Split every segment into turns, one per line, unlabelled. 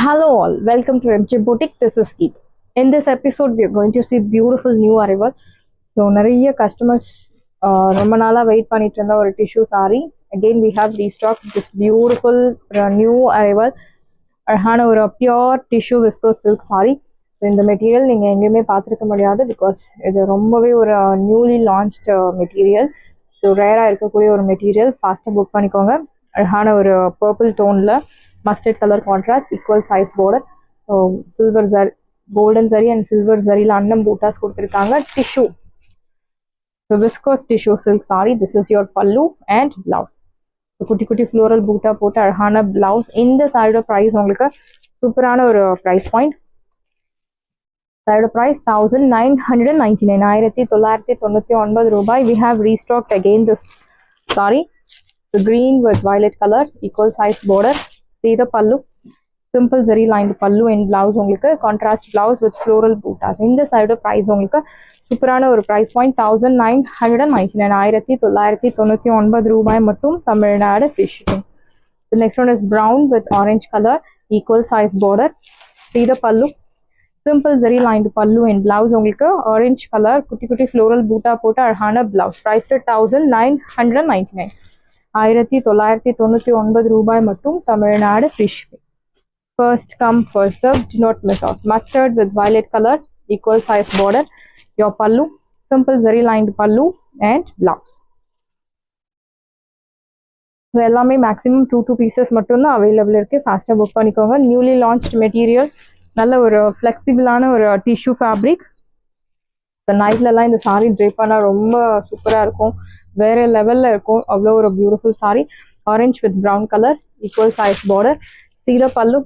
Hello all, welcome to MJ Boutique. This is Geet. In this episode, we are going to see beautiful new arrival. So, நிறைய customers ரொம்ப நாளா wait பண்ணிட்டு இருந்த ஒரு tissue saree. Again, we have restocked this beautiful new arrival. அழகான ஒரு pure tissue viscose silk saree. So இந்த material நீங்கள் எங்கேயுமே பார்த்துருக்க முடியாது பிகாஸ் இது ரொம்பவே ஒரு நியூலி லான்ச்டு மெட்டீரியல். ஸோ ரேராக இருக்கக்கூடிய ஒரு மெட்டீரியல். ஃபாஸ்ட்டாக புக் பண்ணிக்கோங்க. அழகான ஒரு பர்பிள் டோனில் mustard color contrast, equal size border. So silver zari, golden zari and silver zari la annam bootas கொடுத்திருக்காங்க. Tissue, so viscose tissue silk saree. This is your pallu and blouse. So குட்டி குட்டி floral boota போட்டு அழகான blouse. இந்த சாரியோட price உங்களுக்கு சூப்பரான ஒரு price point. சாரியோட price 1999, 1999 ரூபாய். We have restocked again this saree. The green with violet color, equal size border. See the pallu, simple zari lined pallu and blouse உங்களுக்கு contrast blouse with floral bootas. இந்த side price உங்களுக்கு சூப்பரான ஒரு price point 1999, 1999 ரூபாய் மட்டும் Tamil Nadu free shipping. The next one is brown with orange color, equal size border. See the pallu, simple zari lined pallu and blouse உங்களுக்கு orange color குட்டி குட்டி floral boota போட்டு அழகான blouse. Price 1999, 1999 ரூபாய் மட்டும் Tamil Nadu free shipping. First come first serve, do not miss out. Mustard with violet color, equal size border. Your pallu, simple zari lined pallu and blouse. So எல்லாமே maximum 2 pieces மட்டும் தான் available இருக்கு. ஃபாஸ்ட்டாக book பண்ணிக்கோங்க. Newly launched material, நல்ல ஒரு ஃப்ளெக்சிபிளான ஒரு tissue fabric. இந்த நைட்லலாம் இந்த சாரீ ட்ரேப் பண்ணால் ரொம்ப சூப்பராக இருக்கும். வேற லெவல்ல இருக்கும். அவ்வளோ ஒரு beautiful sorry. Orange with brown colour, equal size border. See the pallu,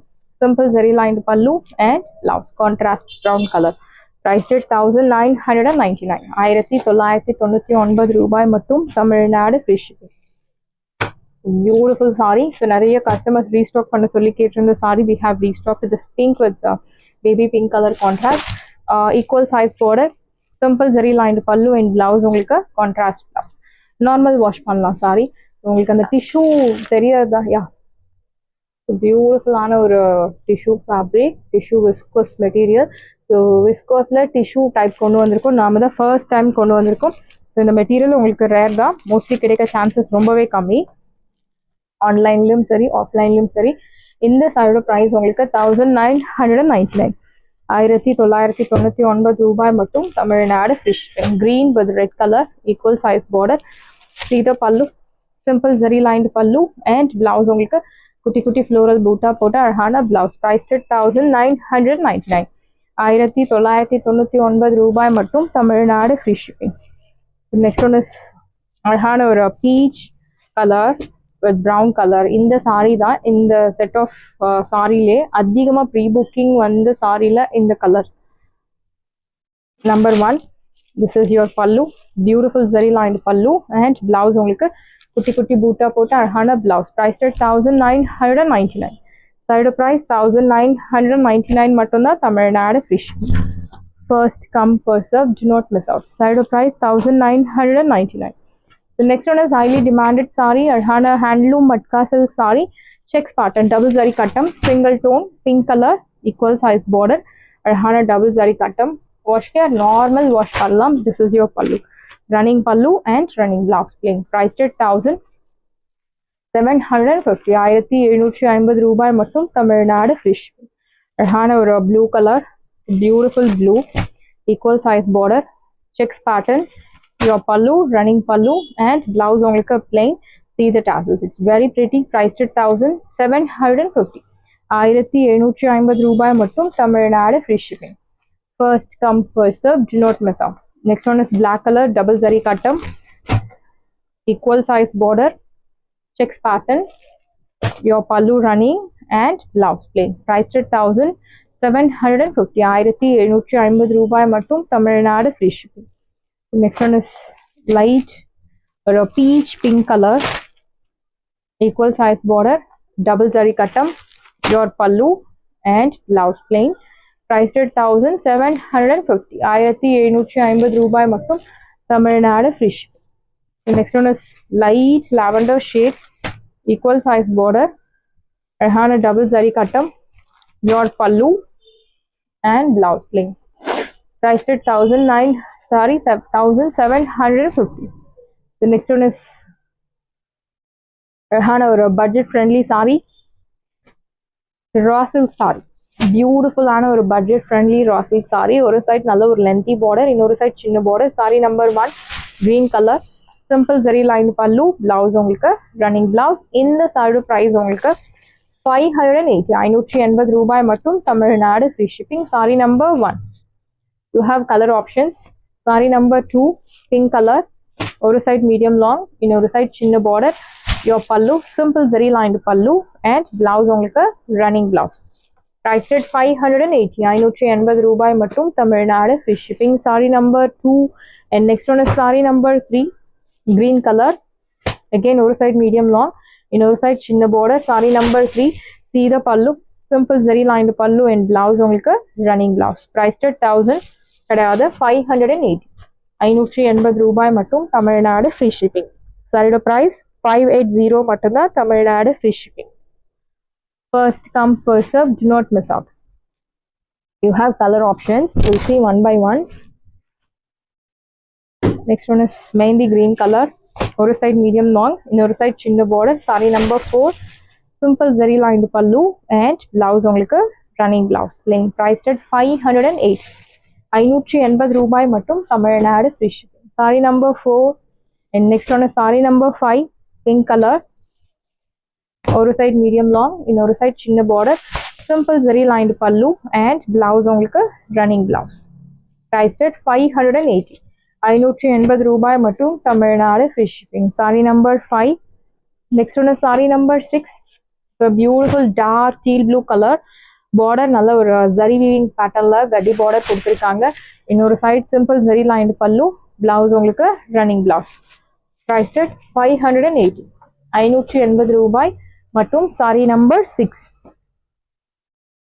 simple zari lined pallu and blouse, contrast brown color. Priced at 1999, 1999 ரூபாய் மட்டும் Tamil Nadu free shipping. Beautiful saree. So நிறைய customers restock பண்ண சொல்லி கேட்டிருந்த saree we have restocked this pink with baby pink color contrast, equal size border, simple zari lined pallu and blouse உங்களுக்கு contrast blouse. Normal wash பண்ணலாம் சாரி. உங்களுக்கு அந்த tissue தெரியாதா? Yeah, பியூட்டிஃபுல்லான ஒரு tissue fabric, tissue viscose material. So விஸ்கோஸில் tissue type கொண்டு வந்திருக்கோம். நாம தான் ஃபர்ஸ்ட் டைம் கொண்டு வந்திருக்கோம். ஸோ இந்த மெட்டீரியல் உங்களுக்கு ரேர் தான். மோஸ்ட்லி கிடைக்க சான்சஸ் ரொம்பவே கம்மி. ஆன்லைன்லையும் சரி ஆஃப்லைன்லையும் சரி. இந்த சாரியோட ப்ரைஸ் உங்களுக்கு 1999, 1999 ரூபாய் மட்டும் Tamil Nadu free shipping. Green with red color, equal size border. See the pallu, simple zari lined pallu and blouse உங்களுக்கு குட்டி குட்டி floral boota போட்டு அழகான blouse. Priced at 1999, 1999 ரூபாய் மட்டும் Tamil Nadu free shipping. The next one is அழகான ஒரு peach color with brown color. இந்த சாரி தான் இந்த செட் ஆஃப் சாரிலே அதிகமா ப்ரீ புக்கிங் வந்து சாரில இந்த colour. Number 1, this is your pallu, beautiful zari lined pallu and blouse உங்களுக்கு குட்டி குட்டி பூட்டா போட்டு அழகான blouse. Priced at 1999, side price 1999 மட்டும் தான் Tamil Nadu free shipping. First come first serve, do not miss out. Side price 1999. The next one is highly demanded saree, அழகான handloom matka silk saree, checks pattern, double zari cuttam, single tone, pink color, equal size border. அழகான double zari cuttam. Wash care, normal wash பண்ணலாம். This is your pallu, running pallu and running blouse plain. Priced at 1750, 1750 ரூபாய் மட்டும் Tamil Nadu free shipping. அழகான ஒரு blue color, beautiful blue, equal size border, checks pattern. Your pallu, running pallu and blouse உங்களுக்கு plain. See the tassels, it's very pretty. Priced at 1750, 1750 ரூபாய் மட்டும் Tamil Nadu free shipping. First come first serve, do not miss out. Next one is black color, double zari cuttam, equal size border, checks pattern. Your pallu running and blouse plain. Priced at 1750, 1750 ரூபாய் மட்டும் Tamil Nadu free shipping. The next one is light or a peach pink color, equal size border, double zari cuttam. Your pallu and blouse plain. Priced at 1750, 1750 ரூபாய் மட்டும் Tamil Nadu free shipping. The next one is light lavender shade, equal size border, அழகான double zari cuttam. your pallu and blouse plain. Priced at 1750. The next one is our budget friendly saree, raw silk saree. Beautiful ஆன ஒரு budget friendly raw silk saree. ஒரு side நல்ல ஒரு lengthy border, இன்னொரு side சின்ன border. Saree number 1 green colour, simple zari line pallu, blouse உங்களுக்கு running blouse. இந்த சாரியோட ப்ரைஸ் உங்களுக்கு 580 580 ரூபாய் மட்டும். Tamil Nadu free shipping. Sorry number 1. You have colour options. Saree number 2 pink colour, ஒரு சைட் மீடியம் லாங், இன்னொரு சைட் சின்ன border. Your pallu simple zari line பல்லு அண்ட் பிளவுஸ் உங்களுக்கு ரன்னிங் பிளவுஸ். Priced at 580 580 ரூபாய் மட்டும். Tamil Nadu free shipping. Sorry number 2 and next one is sorry number 3 green color, again ஒரு side medium long, இன்னொரு side சின்ன border. Saree number 3 see the pallu simple zari lined pallu and blouse உங்களுக்கு running blouse. Priced at 1000 கிடையாது, 580 580 ரூபாய் மட்டும். Tamil Nadu free shipping. சாரியோட price 580 மட்டும்தான். Tamil Nadu free shipping. First come first serve, do not miss out. You have color options, we'll see one by one. Next one is mehndi green color, ஒரு side medium long, இன்னொரு side சின்ன border. Saree number 4 simple zari lined pallu and blouse உங்களுக்கு running blouse plain. Priced at 508 580 ரூபாய் மட்டும். Tamil Nadu free shipping. Saree number 4 and next one is saree number 5 pink color, ஒரு side medium long, இன்னொரு side சின்ன border. Simple zari lined pallu and blouse உங்களுக்கு running blouse. Priced at 580 580 ரூபாய் மட்டும். Tamil Nadu free shipping. Sorry number 5. Next ஒன்று sari number 6. Beautiful dark teal blue colour, border நல்ல ஒரு zari weaving பேட்டர்ல கட்டி பார்டர் கொடுத்துருக்காங்க. இன்னொரு side simple zari lined pallu, blouse உங்களுக்கு ரன்னிங் பிளவுஸ். Priced at 580 580 ரூபாய் மட்டும். Sari number 6.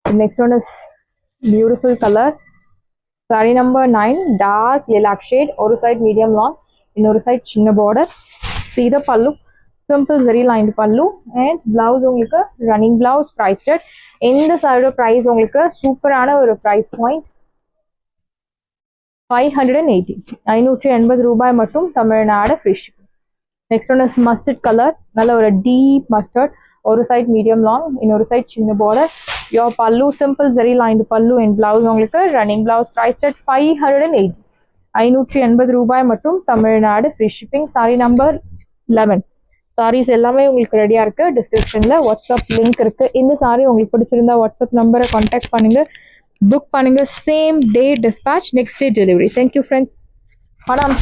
Next one is beautiful color. Saree number 9 dark lilac shade, ஒரு side medium long, இன்னொரு side சின்ன border. See the pallu simple zari lined pallu and blouse உங்களுக்கு running blouse. Priced at இந்த சாரியோட price உங்களுக்கு சூப்பரான ஒரு price point 580 580 ரூபாய் மட்டும். Tamil Nadu free shipping. Next one is mustard color, நல்ல ஒரு deep mustard, ஒரு சைட் மீடியம் லாங், இன்னொரு சைட் சின்ன border. Your pallu simple zari lined pallu and blouse உங்களுக்கு ரன்னிங் பிளவுஸ். Priced at 580 580 ரூபாய் மட்டும். Tamil Nadu free shipping. Sorry number 11. Sarees எல்லாமே உங்களுக்கு ரெடியா இருக்கு. டிஸ்கிரிப்ஷன்ல வாட்ஸ்அப் லிங்க் இருக்கு. இந்த சாரி உங்களுக்கு பிடிச்சிருந்தா வாட்ஸ்அப் நம்பரை கான்டாக்ட் பண்ணுங்க, புக் பண்ணுங்க. Same day dispatch, next day delivery. Thank you friends. ஆனால்